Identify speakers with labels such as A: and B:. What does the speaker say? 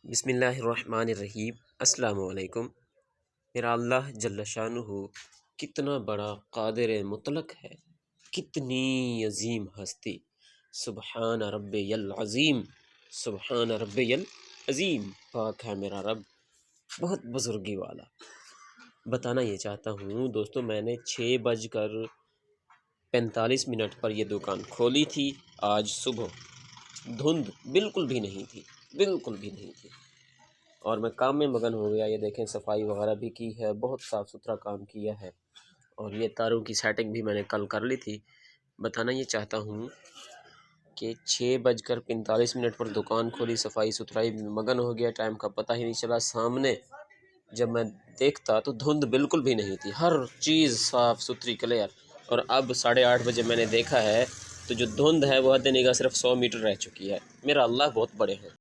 A: बिस्मिल्लाहिर्रहमानिर्रहीम। अस्सलामु अलैकुम। मेरा अल्लाह जल्ल शानुहु कितना बड़ा क़ादिर मुतलक है, कितनी अज़ीम हस्ती। सुबहान रब्बियल अज़ीम, सुबहान रब्बियल अज़ीम। पाक है मेरा रब, बहुत बुज़ुर्गी वाला। बताना ये चाहता हूँ दोस्तों, मैंने 6:45 पर यह दुकान खोली थी। आज सुबह धुंध बिल्कुल भी नहीं थी, बिल्कुल भी नहीं थी, और मैं काम में मगन हो गया। ये देखें, सफाई वगैरह भी की है, बहुत साफ़ सुथरा काम किया है, और ये तारों की सेटिंग भी मैंने कल कर ली थी। बताना ये चाहता हूँ कि 6:45 पर दुकान खोली, सफाई सुथराई में मगन हो गया, टाइम का पता ही नहीं चला। सामने जब मैं देखता तो धुंध बिल्कुल भी नहीं थी, हर चीज़ साफ़ सुथरी क्लियर। और अब 8:30 बजे मैंने देखा है तो जो धुंध है वो हद निगाह सिर्फ 100 मीटर रह चुकी है। मेरा अल्लाह बहुत बड़े हैं।